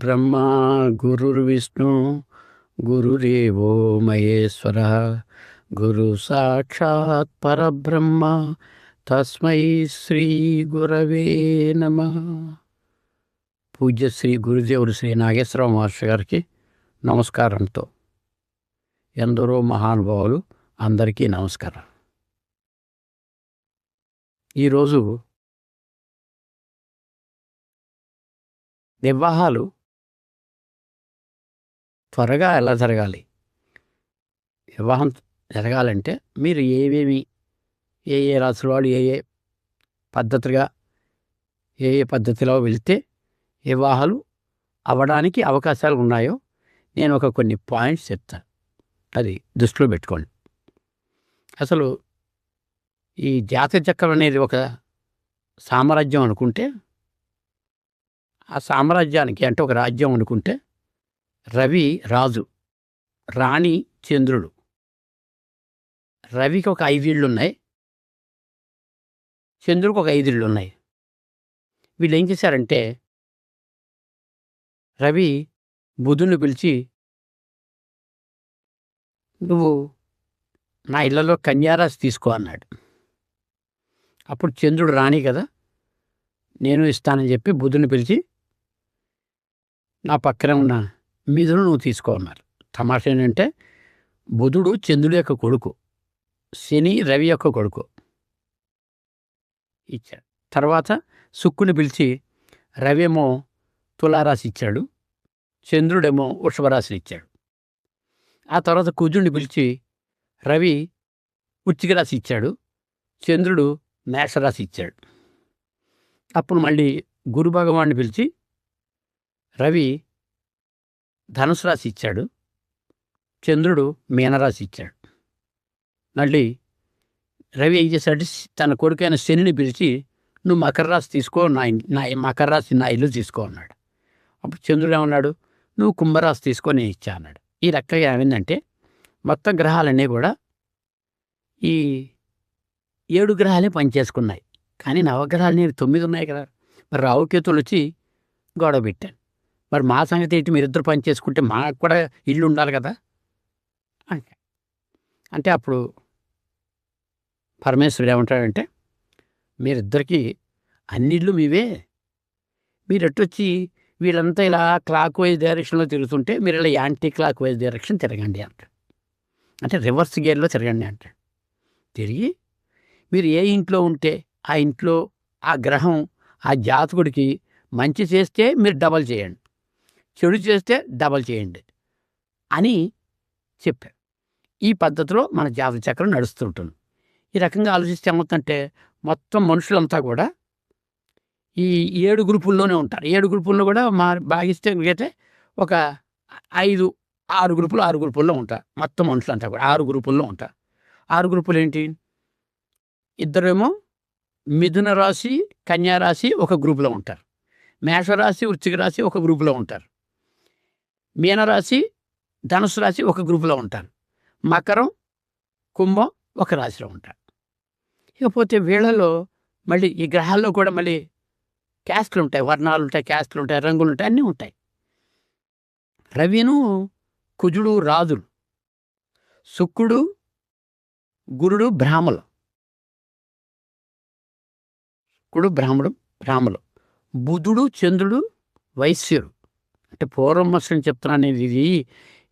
గురుర్బ్రహ్మ గురుర్విష్ణు గురుదేవో మహేశ్వరः గురు సాక్షాత్ పరబ్రహ్మ తస్మై శ్రీ గురవే నమః. పూజ్య శ్రీ గురుదేవుడు శ్రీ నాగేశ్వరరావు మహర్షి గారికి నమస్కారంతో ఎందరో మహానుభావులు అందరికీ నమస్కారం. ఈరోజు వివాహాలు త్వరగా ఎలా జరగాలి, వివాహం జరగాలంటే మీరు ఏ రాసుల వాళ్ళు ఏ పద్ధతిలో వెళ్తే వివాహాలు అవ్వడానికి అవకాశాలు ఉన్నాయో నేను కొన్ని పాయింట్స్ చెప్తాను. అది దృష్టిలో పెట్టుకోండి. అసలు ఈ జాతక చక్రం అనేది ఒక సామ్రాజ్యం అనుకుంటే, ఆ సామ్రాజ్యానికి అంటే ఒక రాజ్యం అనుకుంటే రవి రాజు, రాణి చంద్రుడు. రవికి ఒక 5 ఇళ్ళు ఉన్నాయి, చంద్రుడికి ఒక 5 ఇళ్ళు ఉన్నాయి. వీళ్ళు ఏం చేశారంటే రవి బుధుని పిలిచి, నువ్వు నా ఇళ్లలో కన్యారాశి తీసుకో అన్నాడు. అప్పుడు చంద్రుడు రాణి కదా, నేను ఇస్తానని చెప్పి బుధుని పిలిచి నా పక్కనే ఉన్న మిథును నువ్వు తీసుకో అన్నారు. తమాషా ఏంటంటే బుధుడు చంద్రుడి యొక్క కొడుకు, శని రవి యొక్క కొడుకు ఇచ్చాడు. తర్వాత శుక్రుని పిలిచి రవి ఏమో తులారాశి ఇచ్చాడు, చంద్రుడేమో వృషభరాశిని ఇచ్చాడు. ఆ తర్వాత కుజుడిని పిలిచి రవి వృశ్చిక రాశి ఇచ్చాడు, చంద్రుడు మేషరాశి ఇచ్చాడు. అప్పుడు మళ్ళీ గురు భగవాన్ని పిలిచి రవి ధనుసు రాశి ఇచ్చాడు, చంద్రుడు మీనరాశి ఇచ్చాడు. మళ్ళీ రవి ఏం చేశాడు, తన కొడుకైన శనిని పిలిచి నువ్వు మకర రాశి తీసుకో, నా మకర రాశి నా ఇల్లు తీసుకో అన్నాడు. అప్పుడు చంద్రుడు ఏమన్నాడు, నువ్వు కుంభరాశి తీసుకో, నేను ఇచ్చా అన్నాడు. ఈ రకంగా ఏమైందంటే మొత్తం గ్రహాలన్నీ కూడా ఈ 7 గ్రహాలే పనిచేసుకున్నాయి. కానీ నవగ్రహాలు నేను 9 ఉన్నాయి కదా. మరి రావుకేతులు వచ్చి గొడవ పెట్టాను. మరి మా సంగతి ఏంటి, మీరిద్దరు పని చేసుకుంటే మాకు కూడా ఇల్లు ఉండాలి కదా అంటే అప్పుడు పరమేశ్వరుడు ఏమంటాడంటే, మీరిద్దరికీ అన్ని ఇళ్ళు మీవే, మీరు ఎట్టొచ్చి వీళ్ళంతా ఇలా క్లాక్ వైజ్ డైరెక్షన్లో తిరుగుతుంటే మీరు ఇలా యాంటీ క్లాక్ వైజ్ డైరెక్షన్ తిరగండి అంటాడు. అంటే రివర్స్ గేర్లో తిరగండి అంటాడు. తిరిగి మీరు ఏ ఇంట్లో ఉంటే ఆ ఇంట్లో ఆ గ్రహం ఆ జాతకుడికి మంచి చేస్తే మీరు డబల్ చేయండి, చెడు చేస్తే డబల్ చేయండి అని చెప్పారు. ఈ పద్ధతిలో మన జాతక చక్రం నడుస్తుంటుంది. ఈ రకంగా ఆలోచిస్తే ఏమవుతుందంటే మొత్తం మనుషులంతా కూడా ఈ 7 గ్రూపుల్లోనే ఉంటారు. 7 గ్రూపుల్లో కూడా భాగిస్తే అయితే ఒక 6 గ్రూపుల్లో ఉంటారు. మొత్తం మనుషులంతా కూడా 6 గ్రూపుల్లో ఉంటారు. 6 గ్రూపులు ఏంటి, ఇద్దరేమో మిథున రాశి కన్యా రాశి ఒక గ్రూపులో ఉంటారు, మేషరాశి వృశ్చిక రాశి ఒక గ్రూపులో ఉంటారు, మీనరాశి ధనుసు రాశి ఒక గ్రూపులో ఉంటారు, మకరం కుంభం ఒక రాశిలో ఉంటారు. ఇకపోతే వీళ్ళలో మళ్ళీ ఈ గ్రహాల్లో కూడా మళ్ళీ క్యాస్ట్లు ఉంటాయి, వర్ణాలు ఉంటాయి, క్యాస్ట్లు ఉంటాయి, రంగులు ఉంటాయి, అన్నీ ఉంటాయి. రవిను కుజుడు రాజులు, శుక్రుడు గురుడు బ్రాహ్మలు, బ్రాహ్మలు, బుధుడు చంద్రుడు వైశ్యుడు. అంటే పూర్వమస్సుని చెప్తున్నాను. ఇది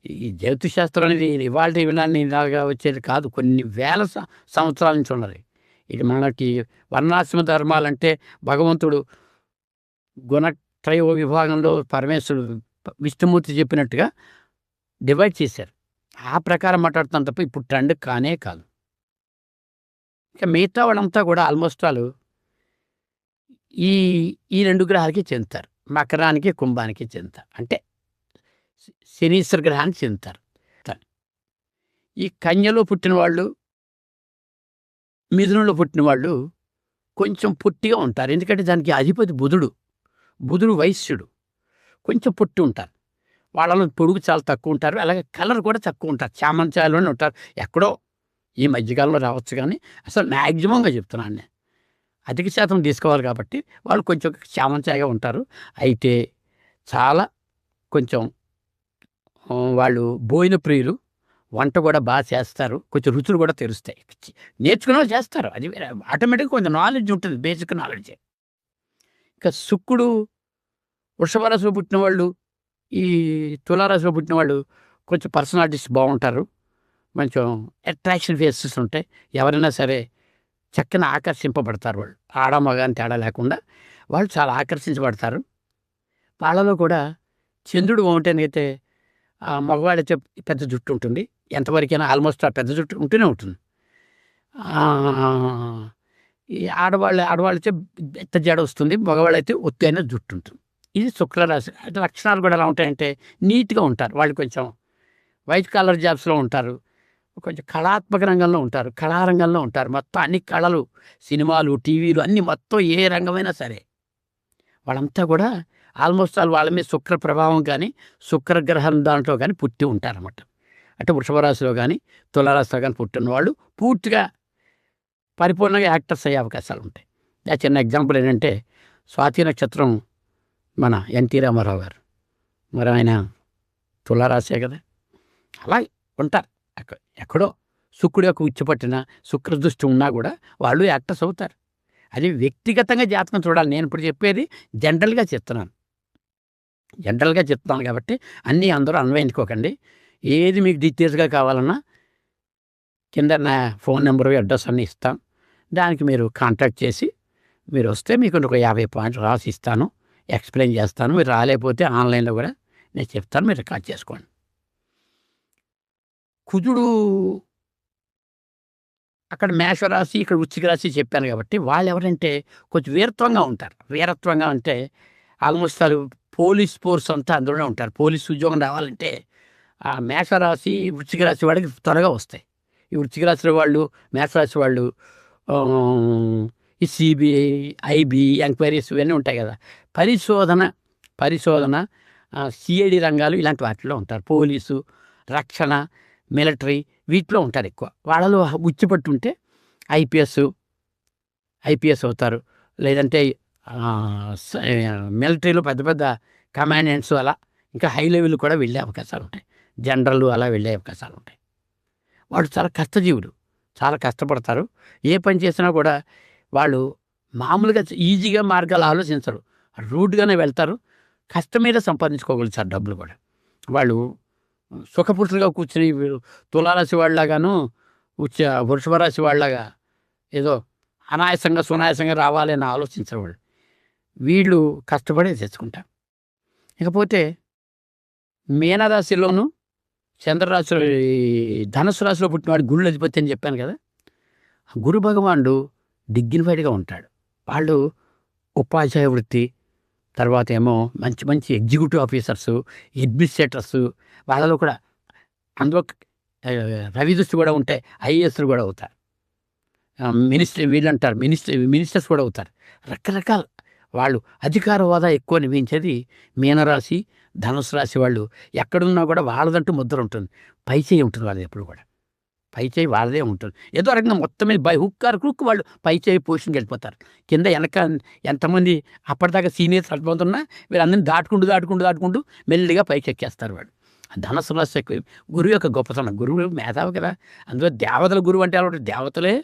ఈ జ్యోతిశాస్త్రం అనేది ఇవాళ వినాన్ని ఇలాగా వచ్చేది కాదు, కొన్ని వేల సంవత్సరాల నుంచి ఉన్నది. ఇది మనకి వర్ణాశ్రమ ధర్మాలంటే భగవంతుడు గుణత్రయ విభాగంలో పరమేశ్వరుడు విష్ణుమూర్తి చెప్పినట్టుగా డివైడ్ చేశారు. ఆ ప్రకారం మాట్లాడుతాం తప్ప ఇప్పుడు ట్రెండ్ కానే కాదు. ఇక మిగతా వాళ్ళంతా కూడా ఆల్మోస్ట్ వాళ్ళు ఈ 2 గ్రహాలకి చెందుతారు, మకరానికి కుంభానికి చెందుతారు, అంటే శనీశ్వర గ్రహానికి చెందుతారు. ఈ కన్యలో పుట్టిన వాళ్ళు మిథునంలో పుట్టిన వాళ్ళు కొంచెం పొట్టిగా ఉంటారు, ఎందుకంటే దానికి అధిపతి బుధుడు వైశ్యుడు, కొంచెం పొట్టి ఉంటారు. వాళ్ళలో పొడుగు చాలా తక్కువ ఉంటారు, అలాగే కలర్ కూడా తక్కువ ఉంటారు, చామంచాయలోనే ఉంటారు. ఎక్కడో ఈ మధ్యకాలంలో రావచ్చు, కానీ అసలు మ్యాక్సిమంగా చెప్తున్నాను నేను. అధిక శాతం తీసుకోవాలి కాబట్టి వాళ్ళు కొంచెం చామంచాయగా ఉంటారు. అయితే చాలా కొంచెం వాళ్ళు భోజన ప్రియులు, వంట కూడా బాగా చేస్తారు, కొంచెం రుచులు కూడా తెలుస్తాయి. నేర్చుకునే వాళ్ళు చేస్తారు, అది ఆటోమేటిక్గా కొంచెం నాలెడ్జ్ ఉంటుంది, బేసిక్ నాలెడ్జే. ఇంకా శుక్రుడు వృషభ రాశిలో పుట్టిన వాళ్ళు, ఈ తులారాశిలో పుట్టిన వాళ్ళు కొంచెం పర్సనాలిటీస్ బాగుంటారు, కొంచెం అట్రాక్షన్ ఫేసెస్ ఉంటాయి. ఎవరైనా సరే చక్కని ఆకర్షింపబడతారు వాళ్ళు, ఆడ మగ అని తేడా లేకుండా వాళ్ళు చాలా ఆకర్షించబడతారు. వాళ్ళలో కూడా చంద్రుడు బాగుంటేనైతే మగవాళ్ళైతే పెద్ద జుట్టు ఉంటుంది, ఎంతవరకైనా ఆల్మోస్ట్ ఆ పెద్ద జుట్టు ఉంటూనే ఉంటుంది. ఈ ఆడవాళ్ళైతే పెద్ద జడ వస్తుంది, మగవాళ్ళైతే ఒత్తైన జుట్టు ఉంటుంది. ఇది శుక్రరాశి. అంటే లక్షణాలు కూడా ఎలా ఉంటాయంటే నీట్గా ఉంటారు వాళ్ళు, కొంచెం వైట్ కాలర్ జాబ్స్లో ఉంటారు, కొంచెం కళాత్మక రంగంలో ఉంటారు, కళారంగంలో ఉంటారు. మొత్తం అన్ని కళలు, సినిమాలు, టీవీలు అన్నీ మొత్తం ఏ రంగమైనా సరే వాళ్ళంతా కూడా ఆల్మోస్ట్ వాళ్ళ మీద శుక్ర ప్రభావం కానీ శుక్రగ్రహం దాంట్లో కానీ పుట్టి ఉంటారన్నమాట. అంటే వృషభ రాశిలో కానీ తులారాశిలో కానీ పుట్టిన వాళ్ళు పూర్తిగా పరిపూర్ణంగా యాక్టర్స్ అయ్యే అవకాశాలు ఉంటాయి. ఆ చిన్న ఎగ్జాంపుల్ ఏంటంటే స్వాతి నక్షత్రం మన ఎన్టీ రామారావు గారు, మరి ఆయన తులారాశే కదా, అలా ఉంటారు. ఎక్కడో శుక్రుడు యొక్క ఉచ్చుపట్టిన శుక్రదృష్టి ఉన్నా కూడా వాళ్ళు యాక్టర్స్ అవుతారు. అది వ్యక్తిగతంగా జాతకం చూడాలి. నేను ఇప్పుడు చెప్పేది జనరల్గా చెప్తున్నాను కాబట్టి అన్నీ అందరూ అన్వయించుకోకండి. ఏది మీకు డీటెయిల్స్గా కావాలన్నా కింద నా ఫోన్ నెంబరు, అడ్రస్ అన్నీ ఇస్తాను. దానికి మీరు కాంటాక్ట్ చేసి మీరు వస్తే మీకు ఒక 50 పాయింట్లు రాసి ఇస్తాను, ఎక్స్ప్లెయిన్ చేస్తాను. మీరు రాలేకపోతే ఆన్లైన్లో కూడా నేను చెప్తాను, మీరు రికార్డ్ చేసుకోండి. కుజుడు అక్కడ మేషరాశి, ఇక్కడ వృశ్చిక రాశి చెప్పాను కాబట్టి వాళ్ళు ఎవరంటే కొంచెం వీరత్వంగా ఉంటారు. వీరత్వంగా అంటే ఆల్మోస్ట్ పోలీస్ ఫోర్స్ అంతా అందులోనే ఉంటారు. పోలీస్ ఉద్యోగం రావాలంటే ఆ మేషరాశి వృశ్చిక రాశి వాడికి త్వరగా వస్తాయి. ఈ వృశ్చిక రాశి వాళ్ళు, మేషరాశి వాళ్ళు ఈ సిబిఐ, ఐబీ ఎంక్వైరీస్ ఇవన్నీ ఉంటాయి కదా, పరిశోధన సిఐడి రంగాలు ఇలాంటి వాటిలో ఉంటారు. పోలీసు, రక్షణ, మిలిటరీ వీటిలో ఉంటారు ఎక్కువ. వాళ్ళలో ఉచ్చిపట్టుంటే ఐపీఎస్ అవుతారు, లేదంటే మిలిటరీలో పెద్ద పెద్ద కమాండెంట్స్ అలా ఇంకా హై లెవెల్ కూడా వెళ్ళే అవకాశాలు ఉంటాయి. జనరల్ అలా వెళ్ళే అవకాశాలు ఉంటాయి. వాళ్ళు చాలా కష్టజీవులు, చాలా కష్టపడతారు. ఏ పని చేసినా కూడా వాళ్ళు మామూలుగా ఈజీగా మార్గాలు ఆలోచించరు, రూట్గానే వెళ్తారు. కష్టం మీద సంపాదించుకోగలుగుతారు డబ్బులు కూడా. వాళ్ళు సుఖపురుషులుగా కూర్చుని తులారాశి వాళ్ళలాగాను వృషభ రాశి వాళ్ళలాగా ఏదో అనాయాసంగా సునాయాసంగా రావాలని ఆలోచించరు వాళ్ళు. వీళ్ళు కష్టపడే తెచ్చుకుంటారు. ఇకపోతే మీనరాశిలోను చంద్రరాశిలో ధనుసు రాశిలో పుట్టినవాడు గురుడు అధిపతి అని చెప్పాను కదా, గురు భగవానుడు డిగ్నిఫైడ్గా ఉంటాడు. వాళ్ళు ఉపాధ్యాయ వృత్తి, తర్వాత ఏమో మంచి మంచి ఎగ్జిక్యూటివ్ ఆఫీసర్సు, అడ్మినిస్ట్రేటర్సు, వాళ్ళలో కూడా అందులో రవి దృష్టి కూడా ఉంటాయి, ఐఏఎస్లు కూడా అవుతారు, వీళ్ళంటారు మినిస్టర్స్ కూడా అవుతారు. రకరకాల వాళ్ళు అధికార హోదా ఎక్కువ నియమించేది మీనరాశి, ధనుసు రాశి వాళ్ళు. ఎక్కడున్నా కూడా వాళ్ళదంటూ ముద్ర ఉంటుంది, పైచేయి ఉంటుంది వాళ్ళది ఎప్పుడు కూడా, పైచేయి వాళ్ళదే ఉంటుంది. ఏదో రకంగా మొత్తం మీద బై హుక్ ఆర్ క్రూక్ వాళ్ళు పైచేయి పొజిషన్కి వెళ్ళిపోతారు. కింద వెనక ఎంతమంది అప్పటిదాకా సీనియర్స్ అర్థమవుతున్నా వీళ్ళందరినీ దాటుకుంటూ మెల్లిగా పైకి ఎక్కేస్తారు వాళ్ళు. ధనుసు రాశి గురువు యొక్క గొప్పతనం. గురువు మేధావి కదా, అందులో దేవతల గురువు అంటే అలా దేవతలే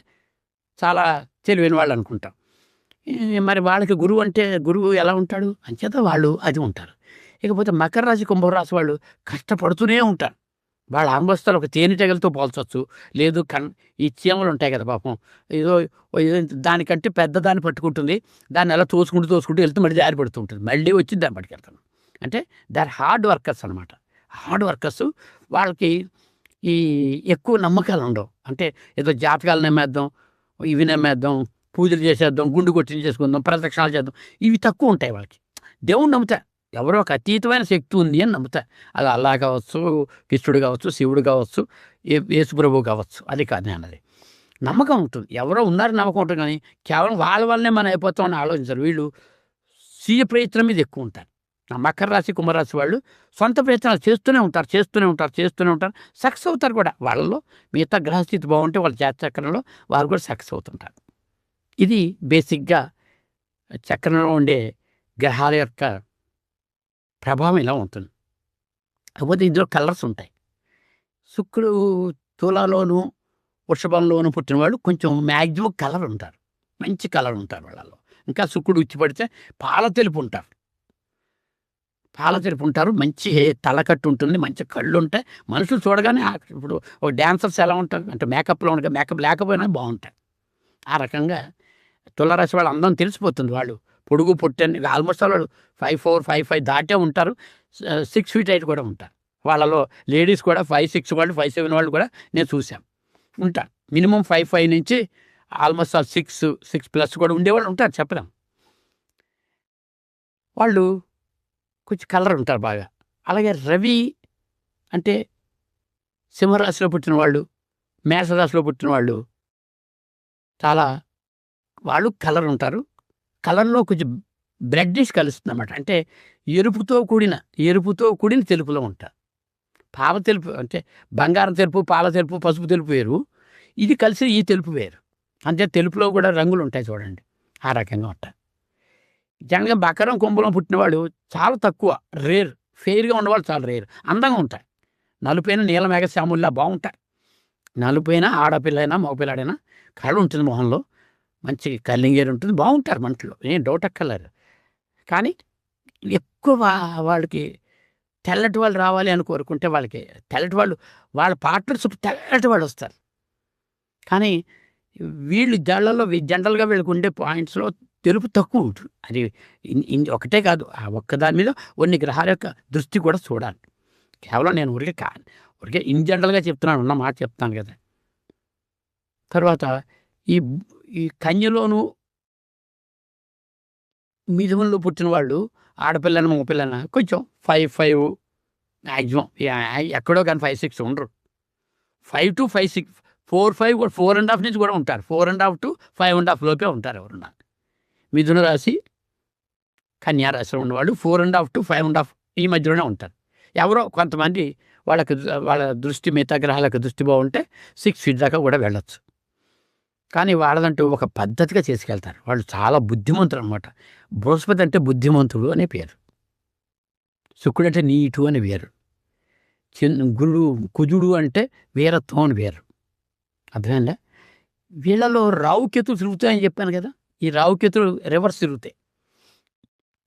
చాలా తెలివైన వాళ్ళు అనుకుంటాం. మరి వాళ్ళకి గురువు అంటే గురువు ఎలా ఉంటాడు అంచేత వాళ్ళు అది ఉంటారు. ఇకపోతే మకర రాశి, కుంభరాశి వాళ్ళు కష్టపడుతూనే ఉంటారు. వాళ్ళ ఆల్మోస్ట్ ఒక తేనెటీగలతో పోల్చవచ్చు. లేదు ఈ చీమలు ఉంటాయి కదా పాపం, ఏదో దానికంటే పెద్ద దాన్ని పట్టుకుంటుంది, దాన్ని అలా తోసుకుంటూ వెళ్తూ మళ్ళీ జారి పడుతూ ఉంటుంది, మళ్ళీ వచ్చి దాన్ని పట్టుకెళ్తాను. అంటే దాని హార్డ్ వర్కర్స్ అనమాట. హార్డ్ వర్కర్స్ వాళ్ళకి ఈ ఎక్కువ నమ్మకాలు ఉండవు. అంటే ఏదో జాతకాలు నమ్మేద్దాం, ఇవి నమ్మేద్దాం, పూజలు చేసేద్దాం, గుండు కొట్టి చేసుకుందాం, ప్రదక్షిణాలు చేద్దాం, ఇవి తక్కువ ఉంటాయి వాళ్ళకి. దేవుణ్ణి నమ్ముతారు, ఎవరో ఒక అతీతమైన శక్తి ఉంది అని నమ్ముతారు. అది అల్లా కావచ్చు, కృష్ణుడు కావచ్చు, శివుడు కావచ్చు, యేసుప్రభువు కావచ్చు, అది కాదు అన్నది. నమ్మకం ఉంటుంది, ఎవరో ఉన్నారని నమ్మకం ఉంటుంది. కానీ కేవలం వాళ్ళ వల్లనే మనం అయిపోతామని ఆలోచించారు. వీళ్ళు స్వీయ ప్రయత్నం మీద ఎక్కువ ఉంటారు. మకర రాశి, కుంభరాశి వాళ్ళు సొంత ప్రయత్నాలు చేస్తూనే ఉంటారు, సక్సెస్ అవుతారు కూడా. వాళ్ళలో మిగతా గ్రహస్థితి బాగుంటే వాళ్ళ జాతచక్రంలో వారు కూడా సక్సెస్ అవుతుంటారు. ఇది బేసిక్గా చక్రంలో ఉండే గ్రహాల యొక్క ప్రభావం ఇలా ఉంటుంది. కాకపోతే ఇందులో కలర్స్ ఉంటాయి. శుక్రుడు తులాలోను వృషభంలోను పుట్టిన వాళ్ళు కొంచెం మ్యాక్సిమం కలర్ ఉంటారు, మంచి కలర్ ఉంటారు వాళ్ళలో. ఇంకా శుక్రుడు ఉచ్చి పడితే పాల తెలుపు ఉంటారు, మంచి తలకట్టు ఉంటుంది, మంచి కళ్ళు ఉంటాయి. మనుషులు చూడగానే ఇప్పుడు ఒక డ్యాన్సర్స్ ఎలా ఉంటారు అంటే మేకప్లో ఉండగా మేకప్ లేకపోయినా బాగుంటాయి. ఆ రకంగా తులారాశి వాళ్ళు అందరం తెలిసిపోతుంది. వాళ్ళు పొడుగు పొట్టని ఆల్మోస్ట్ వాళ్ళు 5'4", 5'5" దాటే ఉంటారు. 6 feet హైట్ కూడా ఉంటారు. వాళ్ళలో లేడీస్ కూడా 5'6" వాళ్ళు, 5'7" వాళ్ళు కూడా నేను చూశాను ఉంటారు. మినిమం 5'5" నుంచి ఆల్మోస్ట్ 6+ కూడా ఉండేవాళ్ళు ఉంటారు, చెప్పలేం. వాళ్ళు కొంచెం కలర్ ఉంటారు బాగా. అలాగే రవి అంటే సింహరాశిలో పుట్టిన వాళ్ళు, మేషరాశిలో పుట్టిన వాళ్ళు చాలా వాళ్ళు కలర్ ఉంటారు. కలర్లో కొంచెం బ్లడ్డిష్ కలుస్తుంది అన్నమాట. అంటే ఎరుపుతో కూడిన తెలుపులో ఉంటారు. పాల తెలుపు అంటే బంగారం తెలుపు, పాల తెలుపు, పసుపు తెలుపు వేరు. ఇది కలిసి ఈ తెలుపు వేరు. అంటే తెలుపులో కూడా రంగులు ఉంటాయి చూడండి, ఆ రకంగా ఉంటాయి. జనరల్గా బకరం కుంభంలో పుట్టిన వాళ్ళు చాలా తక్కువ, రేర్. ఫెయిర్గా ఉన్నవాళ్ళు చాలా రేర్. అందంగా ఉంటాయి. నలుపైన నీల మేఘశ్యాముల్లా బాగుంటాయి. నలుపైన ఆడపిల్లైనా మగపిల్లాడైనా కళ ఉంటుంది మొహంలో, మంచి కల్లింగేరు ఉంటుంది, బాగుంటారు మనుషులు, ఏం డౌట్ అక్కర్లేదు. కానీ ఎక్కువ వాళ్ళకి తెల్లటి వాళ్ళు రావాలి అని కోరుకుంటే వాళ్ళకి తెల్లటి వాళ్ళు, వాళ్ళ పార్ట్నర్స్ తెల్లటి వాళ్ళు వస్తారు. కానీ వీళ్ళు జనరల్గా వీళ్ళకి ఉండే పాయింట్స్లో తెలుపు తక్కువ ఉంటుంది. అది ఒకటే కాదు, ఆ ఒక్కదాని మీద కొన్ని గ్రహాల యొక్క దృష్టి కూడా చూడాలి. కేవలం నేను ఊరికే ఇన్ జనరల్గా చెప్తున్నాను, ఉన్న మాట చెప్తాను కదా. తర్వాత ఈ కన్యలోను మిథునంలో పుట్టిన వాళ్ళు ఆడపిల్లన మగపిల్లన కొంచెం 5'5" మ్యాక్సిమం, ఎక్కడో కానీ 5'6" ఉండరు. 5 to 5'6", 4'5" కూడా 4.5 నుంచి కూడా ఉంటారు. 4.5 to 5.5 లోపే ఉంటారు ఎవరున్నా. మిథున రాశి కన్యా రాశిలో ఉన్నవాళ్ళు 4.5 to 5.5 ఈ మధ్యలోనే ఉంటారు. ఎవరో కొంతమంది వాళ్ళ దృష్టి మిగతా గ్రహాలకు దృష్టి బాగుంటే 6 feet దాకా కూడా వెళ్ళొచ్చు. కానీ వాళ్ళదంటూ ఒక పద్ధతిగా చేసుకెళ్తారు. వాళ్ళు చాలా బుద్ధిమంతులు అనమాట. బృహస్పతి అంటే బుద్ధిమంతుడు అనే పేరు, శుక్రుడు అంటే నీటు అని వేరు, కుజుడు అంటే వీరత్వం అని వేరు. అర్థమైందా? వీళ్ళలో రావుకేతులు తిరుగుతాయని చెప్పాను కదా. ఈ రావుకేతులు రివర్స్ తిరుగుతాయి.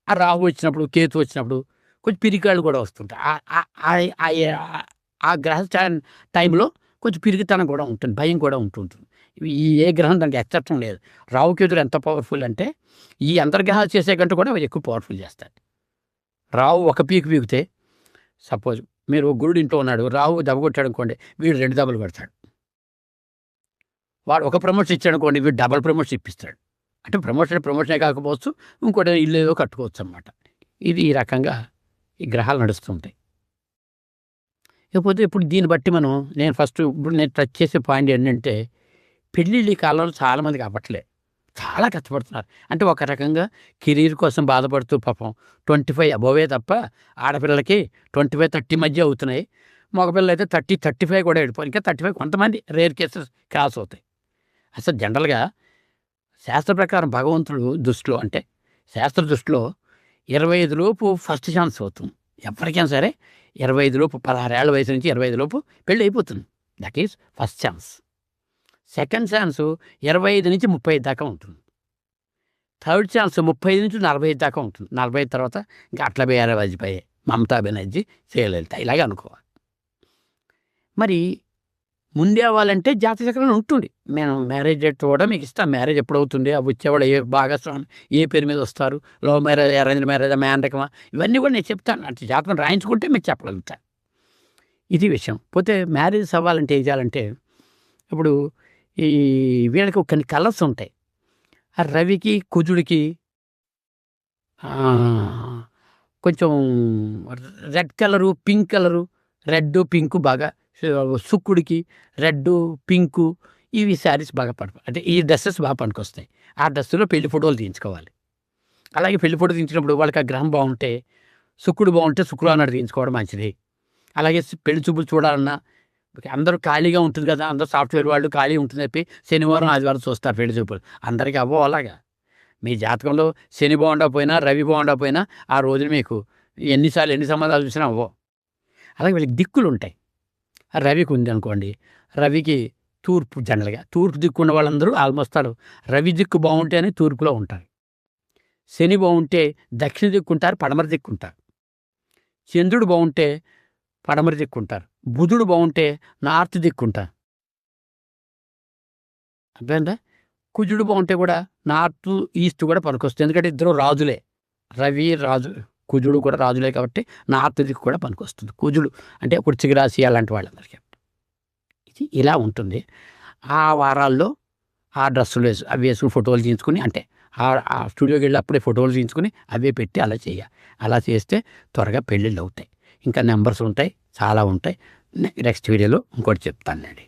ఆ రాహు వచ్చినప్పుడు, కేతు వచ్చినప్పుడు కొంచెం పిరికాళ్ళు కూడా వస్తుంటాయి. ఆ గ్రహ టైంలో కొంచెం పిరిగితనం కూడా ఉంటుంది, భయం కూడా ఉంటుంటుంది. ఈ ఏ గ్రహం దానికి ఎచ్చటం లేదు. రావుకేతులు ఎంత పవర్ఫుల్ అంటే ఈ అంతర్గ్రహాలు చేసే కంటే కూడా ఎక్కువ పవర్ఫుల్ చేస్తాడు. రావు ఒక పీకితే, సపోజ్ మీరు గురుడు ఇంట్లో ఉన్నాడు, రావు దెబ్బ కొట్టాడు అనుకోండి, వీడు 2 దెబ్బలు పెడతాడు. వాడు ఒక ప్రమోషన్ ఇచ్చాడు అనుకోండి, వీడు డబల్ ప్రమోషన్ ఇప్పిస్తాడు. అంటే ప్రమోషనే కాకపోవచ్చు, ఇంకోటి ఇల్లు ఏదో కట్టుకోవచ్చు అన్నమాట. ఇది ఈ రకంగా ఈ గ్రహాలు నడుస్తుంటాయి. ఇకపోతే ఇప్పుడు దీన్ని బట్టి నేను టచ్ చేసే పాయింట్ ఏంటంటే, పెళ్ళిళ్ళు ఈ కాలంలో చాలామందికి అవ్వట్లే, చాలా కష్టపడుతున్నారు. అంటే ఒక రకంగా కెరీర్ కోసం బాధపడుతూ పాపం 25 అబోవే తప్ప ఆడపిల్లలకి 25-30 మధ్య అవుతున్నాయి. మగపిల్లలు అయితే 30-35 కూడా వెళ్ళిపోయి, ఇంకా 35 కొంతమంది రేర్ కేసెస్ క్రాస్ అవుతాయి. అసలు జనరల్గా శాస్త్ర ప్రకారం భగవంతుడు దృష్టిలో, అంటే శాస్త్ర దృష్టిలో 25 లోపు ఫస్ట్ ఛాన్స్ అవుతుంది ఎవరికైనా సరే. 25 లోపు 16 ఏళ్ల వయసు నుంచి 25 లోపు పెళ్ళి అయిపోతుంది. That is first chance. Second chance 25 నుంచి 35 దాకా ఉంటుంది. థర్డ్ ఛాన్స్ 35 నుంచి 45 దాకా ఉంటుంది. 45 తర్వాత ఇంకా అట్లా బిహారీ వాజ్పేయి, మమతా బెనర్జీ, జయలలిత ఇలాగే అనుకోవాలి. మరి ముందే అవ్వాలంటే జాతక చక్రంలో ఉంటుంది. నేను మ్యారేజ్ డేట్ కూడా మీకు ఇస్తాను. మ్యారేజ్ ఎప్పుడు అవుతుంది, అవి వచ్చేవాడు ఏ భాగస్వామి ఏ పేరు మీద వస్తారు, లవ్ మ్యారేజ్, అరేంజ్ మ్యారేజ్, మేనరికమా, ఇవన్నీ కూడా నేను చెప్తాను. అంటే జాతకం రాయించుకుంటే మీకు చెప్పగలుగుతాను. ఇది విషయం. పోతే మ్యారేజ్ అవ్వాలంటే ఏం చేయాలంటే, ఇప్పుడు ఈ వీళ్ళకి కొన్ని కలర్స్ ఉంటాయి. ఆ రవికి కుజుడికి కొంచెం red colour, pink colour, red pink బాగా, శుక్రుడికి రెడ్ పింకు, ఇవి శారీస్ బాగా అంటే ఈ డ్రెస్సెస్ బాగా పనికొస్తాయి. ఆ డ్రెస్సులో పెళ్లి ఫోటోలు తీయించుకోవాలి. అలాగే పెళ్లి ఫోటో తీయించినప్పుడు వాళ్ళకి ఆ గ్రహం బాగుంటే, శుక్రుడు బాగుంటే శుక్రవారం నాడు తీయించుకోవడం మంచిది. అలాగే పెళ్లి చూపులు చూడాలన్నా అందరూ ఖాళీగా ఉంటుంది కదా, అందరూ సాఫ్ట్వేర్ వాళ్ళు ఖాళీ ఉంటుంది చెప్పి శనివారం ఆదివారం చూస్తారు పెళ్లి చూపులు. అందరికీ అవ్వవు అలాగా. మీ జాతకంలో శని బాగుండకపోయినా, రవి బాగుండకపోయినా ఆ రోజున మీకు ఎన్ని సంబంధాలు చూసినా అవ్వవు. అలాగే వీళ్ళకి దిక్కులు ఉంటాయి. రవికి ఉంది అనుకోండి, రవికి తూర్పు జనరల్గా తూర్పు దిక్కు ఉన్న వాళ్ళందరూ ఆల్మోస్ట్ రవి దిక్కు బాగుంటేనే తూర్పులో ఉంటారు. శని బాగుంటే దక్షిణ దిక్కుంటారు, పడమర దిక్కుంటారు. చంద్రుడు బాగుంటే పడమర దిక్కుంటారు. బుధుడు బాగుంటే నార్త్ దిక్కుంటారు. అర్థమైందా? కుజుడు బాగుంటే కూడా నార్త్ ఈస్ట్ కూడా పనికొస్తుంది. ఎందుకంటే ఇద్దరు రాజులే, రవి రాజు, కుజుడు కూడా రాజులే కాబట్టి నార్త్ దిక్కు కూడా పనికొస్తుంది. కుజుడు అంటే వృశ్చిక రాశి అలాంటి వాళ్ళందరికీ ఇది ఇలా ఉంటుంది. ఆ వారాల్లో ఆ డ్రెస్సులు అవి వేసుకుని ఫోటోలు తీయించుకుని, అంటే ఆ స్టూడియోకి వెళ్ళి అప్పుడే ఫోటోలు తీయించుకుని అవే పెట్టి అలా చేయాలి. అలా చేస్తే త్వరగా పెళ్ళిళ్ళు అవుతాయి. ఇంకా నెంబర్స్ ఉంటాయి, చాలా ఉంటాయి. నెక్స్ట్ వీడియోలో ఇంకోటి చెప్తానండి.